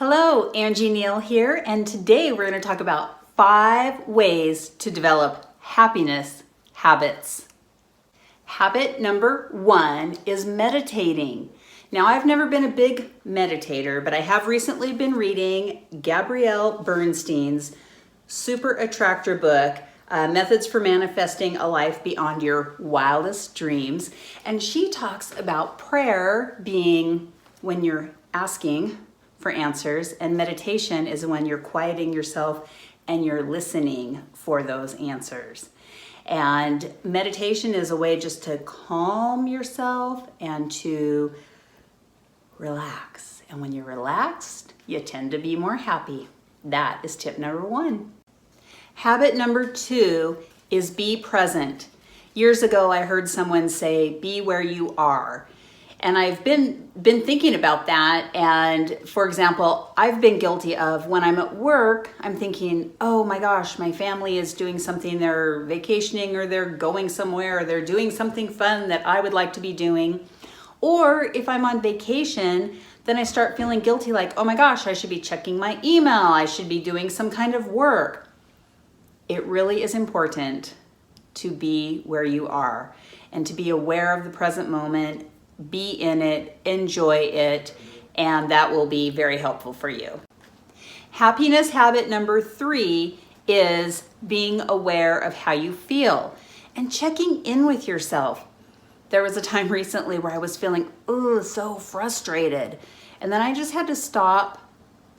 Hello, Angie Neal here, and today we're going to talk about 5 ways to develop happiness habits. Habit number 1 is meditating. Now, I've never been a big meditator, but I have recently been reading Gabrielle Bernstein's Super Attractor book, Methods for Manifesting a Life Beyond Your Wildest Dreams. And she talks about prayer being when you're asking for answers, and meditation is when you're quieting yourself and you're listening for those answers. And meditation is a way just to calm yourself and to relax. And when you're relaxed, you tend to be more happy. That is tip number 1. Habit number 2 is be present. Years ago, I heard someone say, be where you are. And I've been thinking about that. And for example, I've been guilty of when I'm at work, I'm thinking, oh my gosh, my family is doing something, they're vacationing or they're going somewhere or they're doing something fun that I would like to be doing. Or if I'm on vacation, then I start feeling guilty like, oh my gosh, I should be checking my email. I should be doing some kind of work. It really is important to be where you are and to be aware of the present moment. Be in it, enjoy it, and that will be very helpful for you. Happiness habit number 3 is being aware of how you feel and checking in with yourself. There was a time recently where I was feeling so frustrated, and then I just had to stop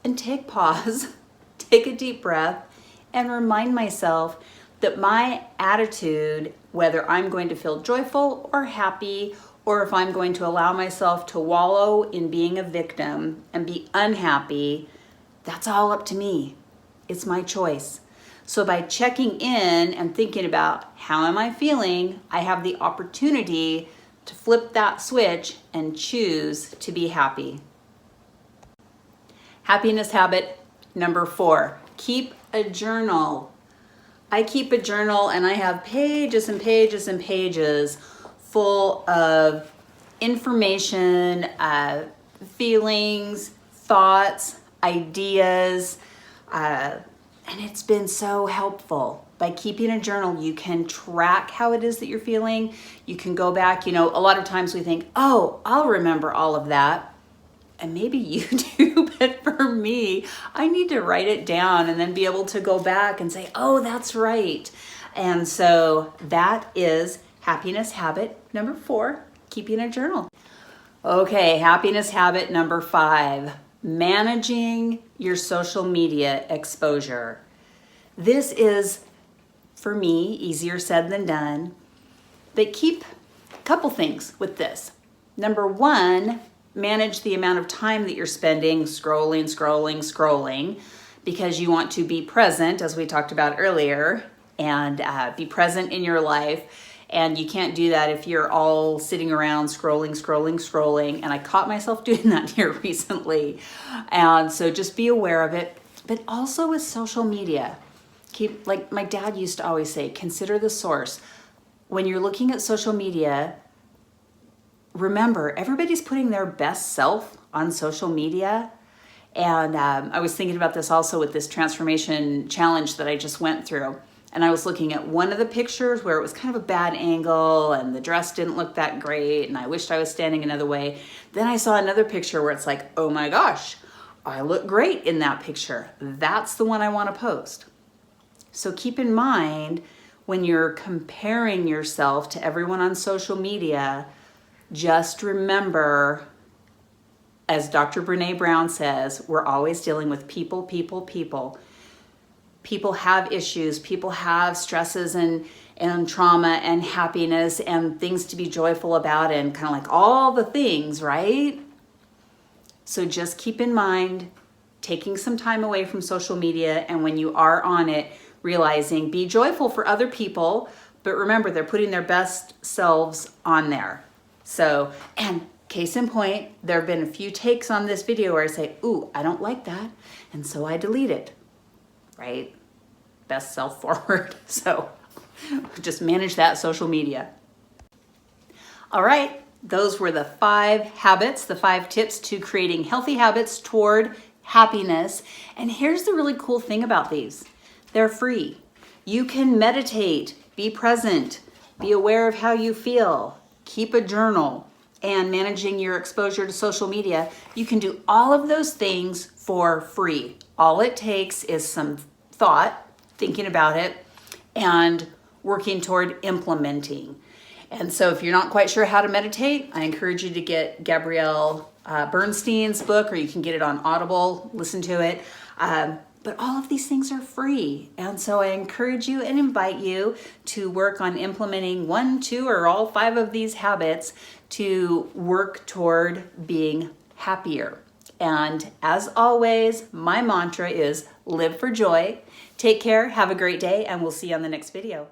and take pause, take a deep breath, and remind myself that my attitude, whether I'm going to feel joyful or happy, or if I'm going to allow myself to wallow in being a victim and be unhappy, that's all up to me. It's my choice. So by checking in and thinking about how am I feeling, I have the opportunity to flip that switch and choose to be happy. Happiness habit number 4, keep a journal. I keep a journal and I have pages and pages and pages full of information, feelings, thoughts, ideas, and it's been so helpful. By keeping a journal, you can track how it is that you're feeling. You can go back, a lot of times we think, oh, I'll remember all of that. And maybe you do, but for me, I need to write it down and then be able to go back and say, oh, that's right. And so that is happiness habit number 4, keeping a journal. Okay, happiness habit number 5, managing your social media exposure. This is, for me, easier said than done, but keep a couple things with this. Number 1, manage the amount of time that you're spending scrolling, because you want to be present, as we talked about earlier, and be present in your life. And you can't do that if you're all sitting around scrolling. And I caught myself doing that here recently. And so just be aware of it. But also with social media, like my dad used to always say, consider the source. When you're looking at social media, remember, everybody's putting their best self on social media. And I was thinking about this also with this transformation challenge that I just went through. And I was looking at one of the pictures where it was kind of a bad angle and the dress didn't look that great and I wished I was standing another way. Then I saw another picture where it's like, oh my gosh, I look great in that picture. That's the one I want to post. So keep in mind when you're comparing yourself to everyone on social media, just remember, as Dr. Brené Brown says, we're always dealing with people. People have issues, people have stresses and trauma and happiness and things to be joyful about and kind of like all the things, right? So just keep in mind taking some time away from social media, and when you are on it, realizing be joyful for other people, but remember they're putting their best selves on there. So, and case in point, there have been a few takes on this video where I say, ooh, I don't like that, and so I delete it. Right? Best self forward. So just manage that social media. All right, those were the 5 habits, the 5 tips to creating healthy habits toward happiness. And here's the really cool thing about these. They're free. You can meditate, be present, be aware of how you feel, keep a journal, and managing your exposure to social media. You can do all of those things for free. All it takes is some thought, thinking about it, and working toward implementing. And so if you're not quite sure how to meditate, I encourage you to get Gabrielle Bernstein's book, or you can get it on Audible, listen to it. But all of these things are free. And so I encourage you and invite you to work on implementing 1, 2, or all 5 of these habits to work toward being happier. And as always, my mantra is live for joy. Take care, have a great day, and we'll see you on the next video.